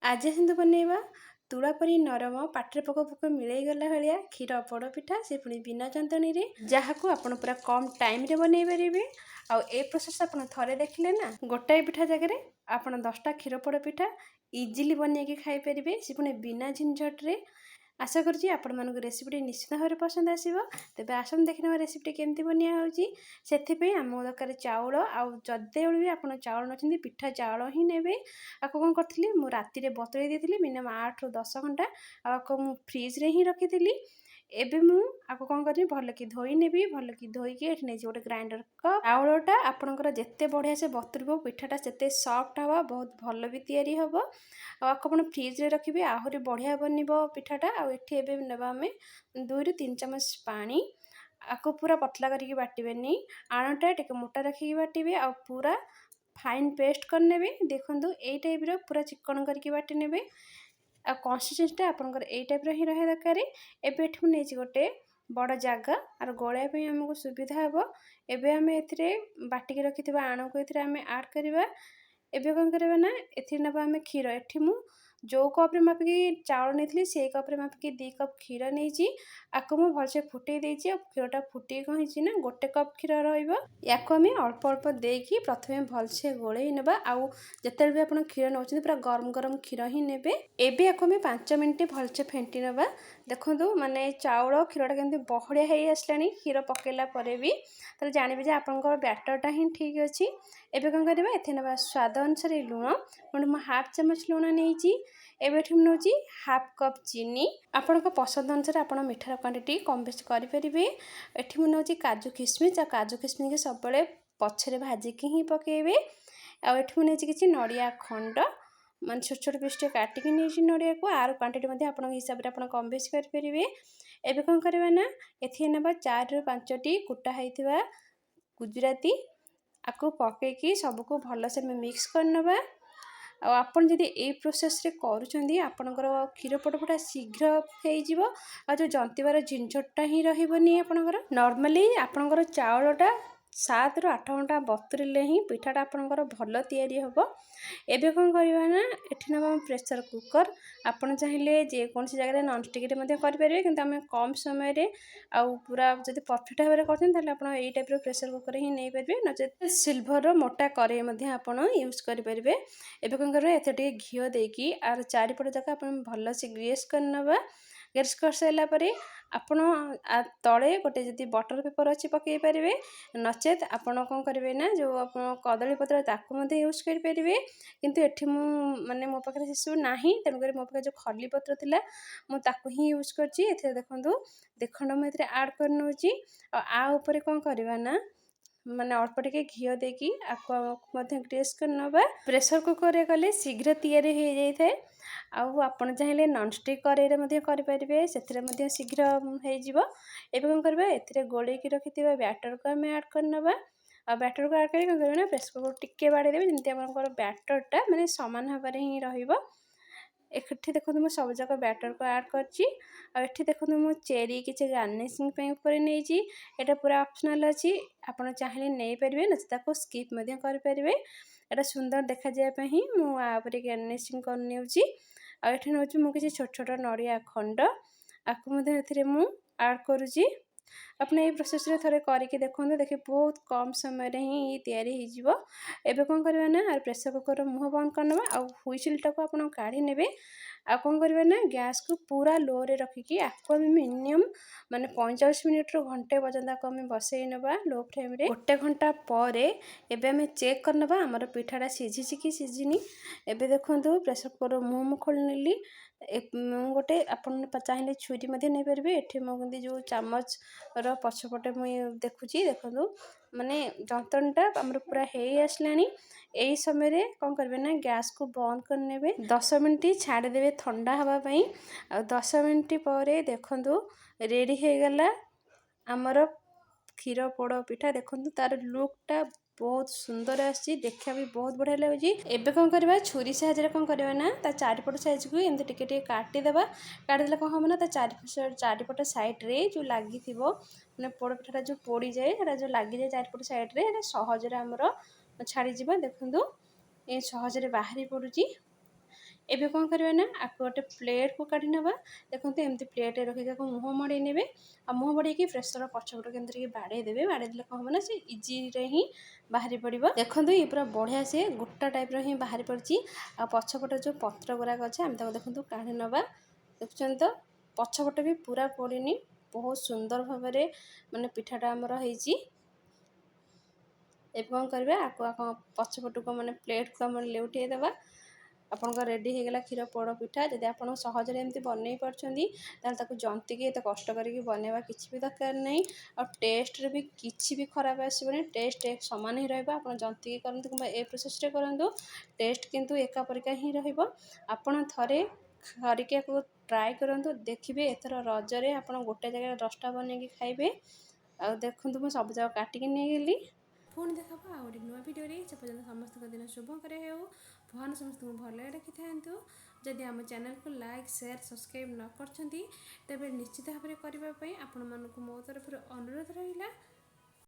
आज हिंदू बनैबा तुला परी नरम पाटे पक पक मिलैगला भाया क्षीर पोड़ पिठा से पुणी बिना जंतनी जहाँ को आप पूरा कम टाइम रे बनई पारे। आ प्रोसेस आप थे देखिले ना गोटाए पिठा जगह आप 10टा क्षीर पोड़ पिठा इजिली बनई खाई पारे से पुणी बिना झंझटे। आशा करुँची आपण मानक रेसिपीटी निश्चित भाव में पसंद आसो। तेज आसन देखने रेसिपीटी केमती बनिया होती आम दरकार चाउल आदे भी आप चाउल नौकरी पिठा चाउल ही ने। आपको कौन करी मुझे राति बतुरे दी मिनिमम 8 ରୁ 10 घंटा आपको मु फ्रिज रे ही रखी। एबे मु आपको कौन करी भल कि धोई नेबी भल कि धोईकी एठी नहीं गोटे ग्राइंडर कप चाउलटा आपणकर जिते बढ़िया से बतुरब पिठाटा से सफ्ट हवा बहुत भल भी तैयारी हम। आपको फ्रिज रे रखिए आहरी बढ़िया बनब पिठाटा। आठी एवं नेबा आम 2 ରୁ 3 ଚାମଚ पानी आपको पूरा पतला करके बाटबेनी आणटा टे मोटा रखिकी बाटबे आ पूरा फाइन पेस्ट करने। देखो यही टाइप पूरा चिकन करके बाटी ने आ कंसिस्टेंसीटा आपंकर यही टाइप ही रहा दरकार। एबे नहीं गोटे बड़ जगह आर गलाइया आमको सुविधा हे। एबे आम ए बाटिक रखि आण को आम आड करवा। एबे कौन करवा ना ए नवा आम क्षीर एठी मु जो कप रे मापिकी चाउल नहीं से कप रे मापिकी 2 कप क्षीर नहीं आपको मुझे भलसे फुटे क्षीरटा फुटे कौन ना गोटे कप क्षीर रही अल्प अल्प देकी प्रथम भलसे गोले ना। आउ जिते भी आप क्षीर नौ पूरा गरम गरम क्षीर ही ने। एबे आपको 5 मिनट भलसे फेंटी नवा। देखो माने चाउल क्षीरटा केमती बहलिया हो आसला क्षीर पकेला भी तो जानवे जे आपंकर बैटरटा ही ठीक अच्छी। एबे कौन करवा ए स्वाद अनुसार लुण मुझे 1/2 चामच लुण नहीं। एबे नौ हाफ कप चीनी आपण पसंद अनुसार आप मिठार क्वांटिटी कम बेस करेंगे। एठी मुझे नौ काजू किशमिश आ काजू किशमिश के सब पछरे भाजिकी ही पकेबे। आठ मुझे किसी नड़िया खंड मान छोट छोट पीस काटिकी नहीं नड़िया को आर क्वांटिटी आप हिसाब से आप कम बेस करेंगे। एबे कौन करवा ना एथि ना 4 ରୁ 5ଟି कुटा होता गुजराती आपको पकईकी सबको भलसे मिक्स करनवा। आपन जदि ए प्रोसेस रे करूछंदी आपनकर क्षीर पोड़ पिठा शीघ्र हो जो जंतीबार झिंझटटा ही रहिबनी। आपनकर नॉर्मली आपनकर चाउलटा 7 ରୁ 8 घंटा बतुरेले ही पिठाटा आपनकर भल तैयारी हम। एबे कौन करवा ना एठी ना प्रेशर कुकर आपन चाहिए जेकोसी जगह नॉनस्टिक रे करेंगे कि आम कम समय रे आउ पूरा जब परफेक्ट भाव में करते आप टाइप प्रेशर कुकर ही नहीं पारे नचे सिल्भर मोटा कड़े आप यूज करेंगे। एबे कौन करवा ए घी देकी आर चारिपट जाक आप भल से ग्रेस करनवा। ग्रेस कर सारा पर आपण तले गोटे जदि बटर पेपर अच्छी पकई पारे नचेत आपण कौन करेंगे ना जो कदली पत्र ताकू यूज करेंगे। किंतु एठी मु माने मो पाखे से सब ना तेणुक मो पाखे जो खली पत्र थिला मुझे ही यूज करची। देखो देखंड मुझे आड कर नौची आ ऊपर कौन करवा ना माने अल्प टिके घी देकी आपको ग्रेस करनवा। प्रेशर कुकर कले शीघ्र तैयारी हो जाए। आपड़ चाहिए नॉनस्टिक कड़े करेंगे से शीघ्र हो। कौन करवा ए गोलेकी रखि बैटर को आम आड करनवा। आ बैटर को आड कर कौन करना प्रेशर कुकर टिके बाड़ेदेवे जमी आम बैटरटा माने सामान भाव में ही रही। एठी देखो मुझे सब जाक बैटर को आड कर देखो मुझे चेरी किसी गार्निशिंग ऊपर नहीं एटा पूरा ऑप्शनल अच्छी आप चाहिए नहीं पारे ना स्किप करेंगे। एटा सुंदर देखा जाए ही मुझे गार्निशिंग कर नौ किसी छोट छोट नड़िया खंड आपको आड करुँची। अपने ये प्रोसेस रे थोड़े करके देखो देखिए बहुत कम समय रे ही तैयारी हो। एबे कौन करवा ना प्रेशर कुकर मुह बंद करनवा आ हुइसिलटा को आप काढ़ी नेबे। आ कौन करवा ना गैस को पूरा लो रे रखिकी आपको मिनिमम माने 45 मिनिट ରୁ घंटे पर्यंत आपको बसई नवा लो फ्लेम रे। गोटे घंटा पर एबे हमें चेक करनवा आमर पिठाटा सीझी कि सीझिनी। एबे देखो प्रेशर कुकर मुह खोल नेली गोटे आप चाहिए छुरी नहीं पारे। एठी मुझे जो चामच पछपटे मुझे देखुची देखो माने जंतनटा आमर पूरा हो आसला। यही समय कौन करेंगे ना गैस को बंद करने 10 मिनट छाड़देवे ठंडा हवापाई। 10 मिनट पर देखो रेडी हो गला आमर क्षीर पोड़ पिठा। देखो तार लुकटा बहुत सुंदर आसी देखा भी बहुत बढ़िया लगे। एबे कौन करवा छुरी साहाଯ୍य कौन करवा ना चारिपट साइज को एमती टिके काटिदेवा। काटिदेले कौन हम ना चारिपट साइड रे जो लगी मैंने पोड़ पिठाटा जो पोड़ी जाए जो लगी जाए चारिपट साइड रे सहजरे आमर छाड़ीज। देखो ये सहजरे बाहरी पड़ुची। ଏବେ କ'ଣ କରିବା ନା ଆକୁ ଗୋଟେ ପ୍ଲେଟ୍କୁ କାଢ଼ି ନେବା। ଦେଖନ୍ତୁ ଏମିତି ପ୍ଲେଟ୍ରେ ରଖିକି ଆକୁ ମୁହଁ ମଡ଼େଇ ନେବେ। ଆଉ ମୁହଁ ମଡ଼େଇକି ପ୍ରେସର ପଛପଟକୁ କେମିତି ଟିକେ ବାଡ଼େଇ ଦେବେ। ବାଡ଼େଇ ଦେଲେ କ'ଣ ହେବ ନା ସେ ଇଜିରେ ହିଁ ବାହାରି ପଡ଼ିବ। ଦେଖନ୍ତୁ ଇଏ ପୁରା ବଢ଼ିଆ ସେ ଗୋଟା ଟାଇପ୍ର ହିଁ ବାହାରି ପଡ଼ିଛି। ଆଉ ପଛପଟେ ଯେଉଁ ପତ୍ର ଗୁଡ଼ାକ ଅଛି ଆମେ ତାକୁ ଦେଖନ୍ତୁ କାଢ଼ି ନେବା। ଦେଖୁଛନ୍ତି ତ ପଛପଟେ ବି ପୁରା ପୋଡ଼ିନି, ବହୁତ ସୁନ୍ଦର ଭାବରେ ମାନେ ପିଠାଟା ଆମର ହେଇଛି। ଏବେ କ'ଣ କରିବା ଆକୁ ପଛପଟକୁ ମାନେ ପ୍ଲେଟ୍କୁ ଆମର ଲେଉଟାଇ ଦେବା। ଆପଣଙ୍କ ରେଡ଼ି ହେଇଗଲା କ୍ଷୀର ପୋଡ଼ ପିଠା। ଯଦି ଆପଣ ସହଜରେ ଏମିତି ବନେଇ ପାରୁଛନ୍ତି ତାହେଲେ ତାକୁ ଜନ୍ତିକି ଏତେ କଷ୍ଟ କରିକି ବନେଇବା କିଛି ବି ଦରକାର ନାହିଁ। ଆଉ ଟେଷ୍ଟରେ ବି କିଛି ବି ଖରାପ ଆସିବନି, ଟେଷ୍ଟ ସମାନ ହିଁ ରହିବ। ଆପଣ ଜନ୍ତିକି କରନ୍ତୁ କିମ୍ବା ଏ ପ୍ରୋସେସ୍ରେ କରନ୍ତୁ, ଟେଷ୍ଟ କିନ୍ତୁ ଏକା ପରିକା ହିଁ ରହିବ। ଆପଣ ଥରେ କରିକି ଆକୁ ଟ୍ରାଏ କରନ୍ତୁ, ଦେଖିବେ ଏଥର ରଜରେ ଆପଣ ଗୋଟେ ଜାଗାରେ 10ଟା ବନେଇକି ଖାଇବେ। ଆଉ ଦେଖନ୍ତୁ ମୁଁ ସବୁ ଯାକ କାଟିକି ନେଇଗଲି। ପୁଣି ଦେଖାବ ଆଉ ଗୋଟେ ନୂଆ ଭିଡ଼ିଓରେ। ସେ ପର୍ଯ୍ୟନ୍ତ ସମସ୍ତଙ୍କ ଦିନ ଶୁଭକର ହେଉ। ଭଗବାନ ସମସ୍ତଙ୍କୁ ଭଲରେ ରଖିଥାନ୍ତୁ। ଯଦି ଆମ ଚ୍ୟାନେଲକୁ ଲାଇକ୍, ସେୟାର, ସବସ୍କ୍ରାଇବ୍ ନ କରିଛନ୍ତି ତେବେ ନିଶ୍ଚିତ ଭାବରେ କରିବା ପାଇଁ ଆପଣମାନଙ୍କୁ ମୋ ତରଫରୁ ଅନୁରୋଧ ରହିଲା।